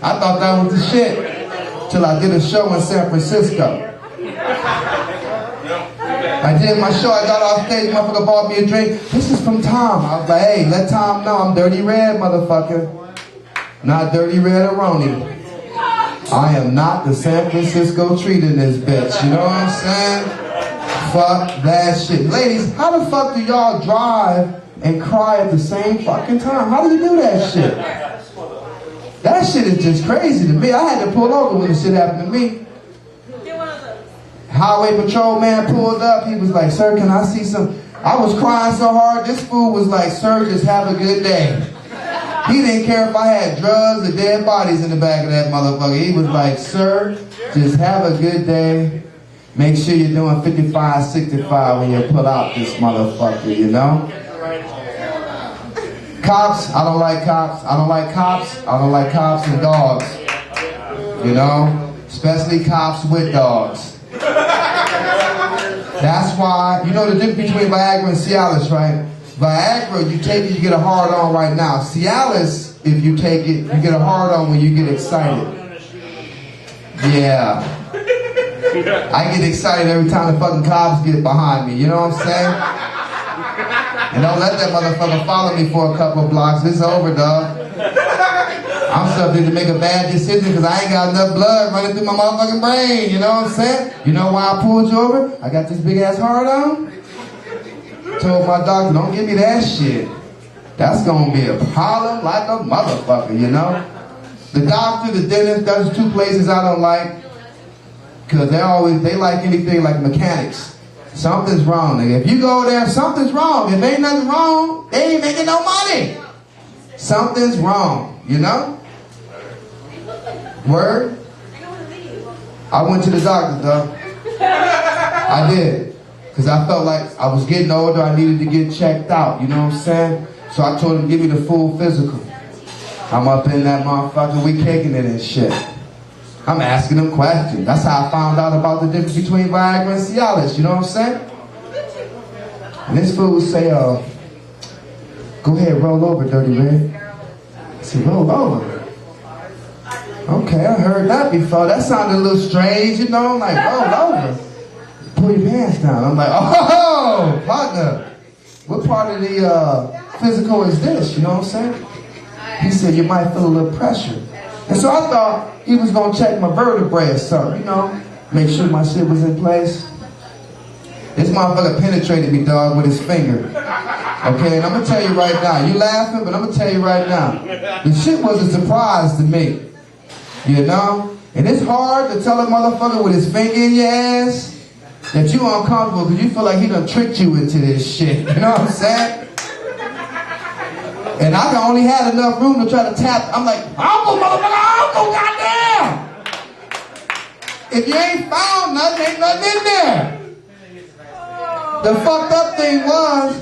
I thought that was the shit. Till I did a show in San Francisco. I did my show, I got off stage, motherfucker bought me a drink. This is from Tom. I was like, hey, let Tom know I'm Dirty Red, motherfucker. Not Dirty Red Aroni. I am not the San Francisco treat in this bitch. You know what I'm saying? Fuck that shit. Ladies, how the fuck do y'all drive and cry at the same fucking time? How do you do that shit? That shit is just crazy to me. I had to pull over when the shit happened to me. Highway patrol man pulled up. He was like, sir, can I see some? I was crying so hard. This fool was like, sir, just have a good day. He didn't care if I had drugs or dead bodies in the back of that motherfucker. He was like, sir, just have a good day. Make sure you're doing 55, 65 when you pull out this motherfucker, you know? Cops, I don't like cops. I don't like cops. I don't like cops and dogs. You know? Especially cops with dogs. That's why, you know the difference between Viagra and Cialis, right? Viagra, you take it, you get a hard on right now. Cialis, if you take it, you get a hard on when you get excited. Yeah. I get excited every time the fucking cops get behind me, you know what I'm saying? And don't let that motherfucker follow me for a couple of blocks. It's over, dog. I'm subject to make a bad decision because I ain't got enough blood running through my motherfucking brain, you know what I'm saying? You know why I pulled you over? I got this big ass hard on. Told my doctor, don't give me that shit. That's gonna be a problem like a motherfucker, you know? The doctor, the dentist, those two places I don't like. Cause they like anything like mechanics. Something's wrong, nigga. If you go there, something's wrong. If ain't nothing wrong, they ain't making no money. Something's wrong, you know? Word? I went to the doctor, though. I did. Because I felt like I was getting older, I needed to get checked out, you know what I'm saying? So I told him, give me the full physical. I'm up in that motherfucker, we kicking it and shit. I'm asking them questions. That's how I found out about the difference between Viagra and Cialis, you know what I'm saying? And this fool would say, go ahead, roll over, Dirty Red. I said, roll over? Okay, I heard that before. That sounded a little strange, you know? Like, roll over. Pull your pants down. I'm like, oh, partner. What part of the physical is this, you know what I'm saying? He said, you might feel a little pressure. And so I thought he was going to check my vertebrae or something, you know? Make sure my shit was in place. This motherfucker penetrated me, dog, with his finger. Okay, and I'm going to tell you right now. You laughing, but I'm going to tell you right now. The shit was a surprise to me. You know? And it's hard to tell a motherfucker with his finger in your ass that you uncomfortable because you feel like he done tricked you into this shit. You know what I'm saying? And I only had enough room to try to tap. I'm like, uncle, motherfucker, uncle, goddamn! If you ain't found nothing, ain't nothing in there. The fucked up thing was,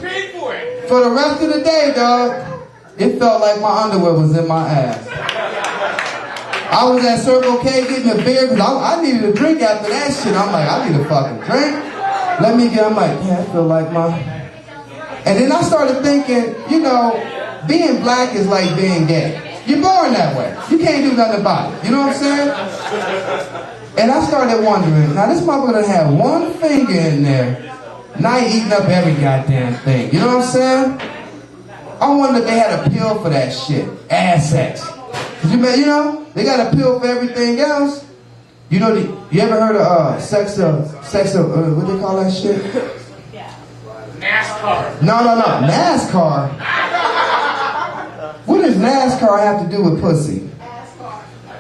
for the rest of the day, dog, it felt like my underwear was in my ass. I was at Circle K getting a beer because I needed a drink after that shit. I'm like, I need a fucking drink. I'm like, yeah, I feel like my... And then I started thinking, you know, being black is like being gay. You're born that way. You can't do nothing about it. You know what I'm saying? And I started wondering, now this motherfucker done had one finger in there. Now he eating up every goddamn thing. You know what I'm saying? I wonder if they had a pill for that shit. Ass sex. You know, they got a pill for everything else. You know, you ever heard of sex what they call that shit? NASCAR. No. NASCAR? What does NASCAR have to do with pussy?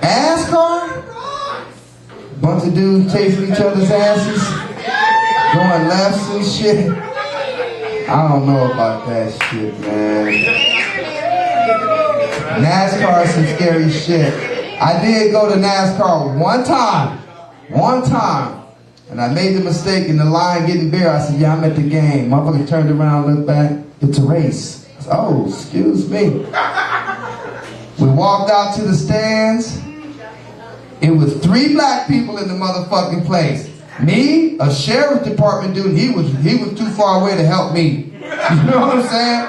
ASCAR? Bunch of dudes chasing each other's asses? Going lefts and shit? I don't know about that shit, man. NASCAR is some scary shit. I did go to NASCAR one time, and I made the mistake in the line getting beer. I said, yeah, I'm at the game. Motherfucker turned around, looked back, it's a race. I said, oh, excuse me. We walked out to the stands. It was 3 black people in the motherfucking place. Me, a sheriff's department dude, he was too far away to help me. You know what I'm saying?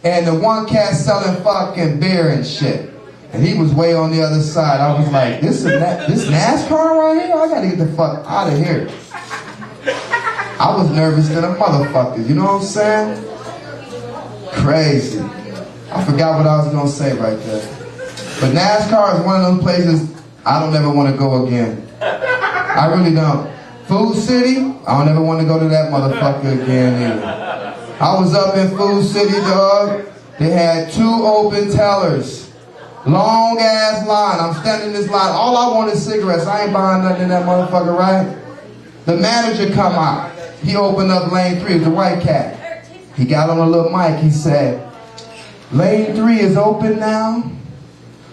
And the one cat selling fucking beer and shit. And he was way on the other side. I was like, this NASCAR right here? I gotta get the fuck out of here. I was nervous than a motherfucker, you know what I'm saying? Crazy. I forgot what I was gonna say right there. But NASCAR is one of those places I don't ever want to go again. I really don't. Food City, I don't ever want to go to that motherfucker again either. I was up in Food City, dog. They had 2 open tellers. Long ass line. I'm standing in this line. All I want is cigarettes. I ain't buying nothing in that motherfucker, right? The manager come out. He opened up lane 3. It's a white cat. He got on a little mic. He said, lane 3 is open now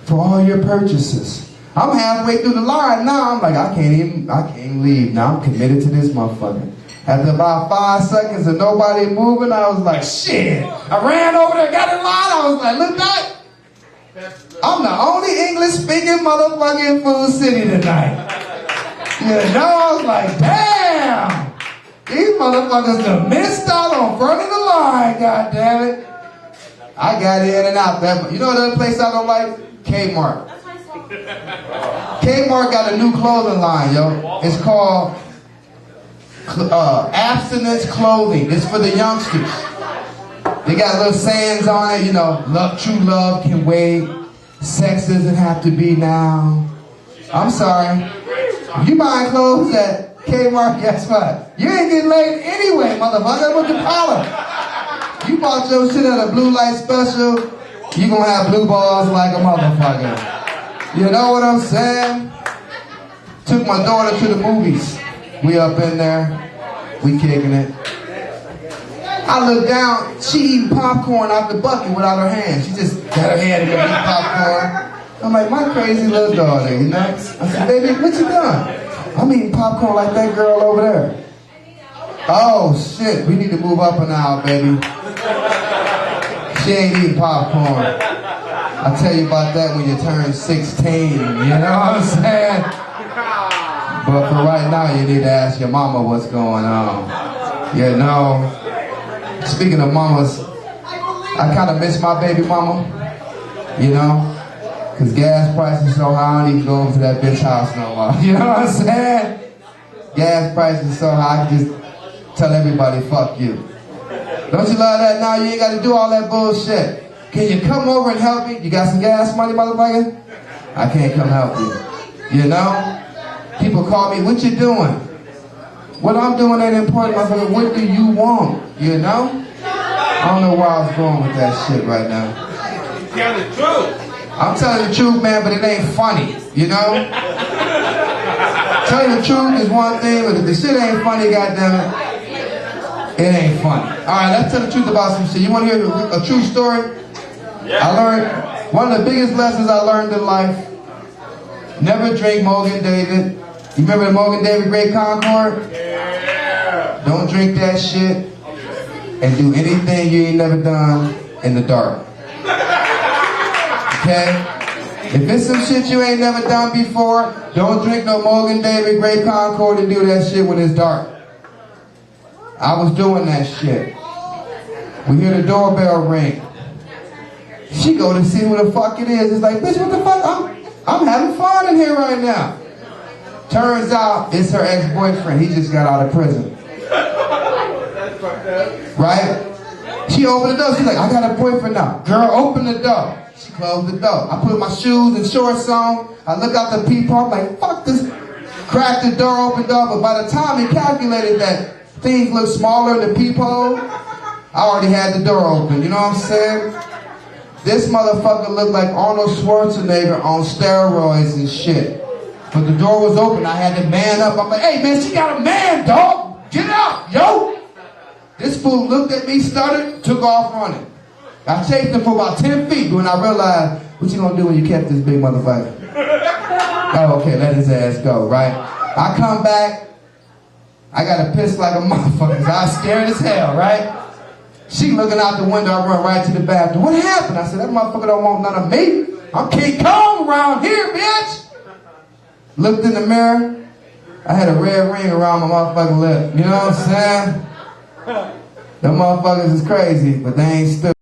for all your purchases. I'm halfway through the line now. I'm like, I can't leave now. I'm committed to this motherfucker. After about 5 seconds of nobody moving, I was like, shit. I ran over there, got in line. I was like, look back. I'm the only English-speaking motherfucker in Food City tonight. You know, I was like, damn. These motherfuckers done missed out on front of the line, goddammit. I got in and out that. You know the other place I don't like? Kmart. Kmart got a new clothing line, yo. It's called Abstinence Clothing. It's for the youngsters. They got little sayings on it, you know, true love can wait. Sex doesn't have to be now. I'm sorry. If you buying clothes at Kmart, guess what? You ain't getting laid anyway, motherfucker. What's the problem? You bought your shit at a blue light special, you gonna have blue balls like a motherfucker. You know what I'm saying? Took my daughter to the movies. We up in there, we kicking it. I look down, she eating popcorn out the bucket without her hands. She just got her hand in the eat popcorn. I'm like, my crazy little daughter, you know? I said, baby, what you doing? I'm eating popcorn like that girl over there. Oh shit, we need to move up an aisle, baby. She ain't eating popcorn. I'll tell you about that when you turn 16, you know what I'm saying? But for right now, you need to ask your mama what's going on. You know? Speaking of mamas, I kind of miss my baby mama, you know? Because gas prices so high, I don't even go over to that bitch house no more. You know what I'm saying? Gas prices so high, I can just tell everybody, fuck you. Don't you love that now? You ain't got to do all that bullshit. Can you come over and help me? You got some gas money, motherfucker? I can't come help you. You know? People call me, what you doing? What I'm doing ain't important, motherfucker. What do you want? You know? I don't know where I was going with that shit right now. Tell the truth. I'm telling the truth, man, but it ain't funny, you know? Telling the truth is one thing, but if the shit ain't funny, goddammit, it ain't funny. Alright, let's tell the truth about some shit. You want to hear a true story? Yeah. I learned, one of the biggest lessons I learned in life, never drink Mogan David. You remember the Mogan David Great Concord? Yeah. Don't drink that shit and do anything you ain't never done in the dark. Okay? If it's some shit you ain't never done before, don't drink no Mogan David Great Concord and do that shit when it's dark. I was doing that shit. We hear the doorbell ring. She go to see who the fuck it is. It's like, bitch, what the fuck? I'm having fun in here right now. Turns out it's her ex-boyfriend. He just got out of prison. Right? She opened the door. She's like, I got a boyfriend now. Girl, open the door. She closed the door. I put my shoes and shorts on. I look out the peephole. I'm like, fuck this. Cracked the door, opened up. But by the time he calculated that things look smaller in the peephole, I already had the door open. You know what I'm saying? This motherfucker looked like Arnold Schwarzenegger on steroids and shit. But the door was open. I had to man up. I'm like, hey, man, she got a man, dog. Get out, yo. This fool looked at me, stuttered, took off running. I chased him for about 10 feet when I realized, what you gonna do when you catch this big motherfucker? Oh, okay, let his ass go, right? I come back. I got to piss like a motherfucker because I was scared as hell, right? She looking out the window. I run right to the bathroom. What happened? I said, that motherfucker don't want none of me. I'm King Kong around here, bitch. Looked in the mirror. I had a red ring around my motherfucking lip. You know what I'm saying? Them motherfuckers is crazy, but they ain't stupid.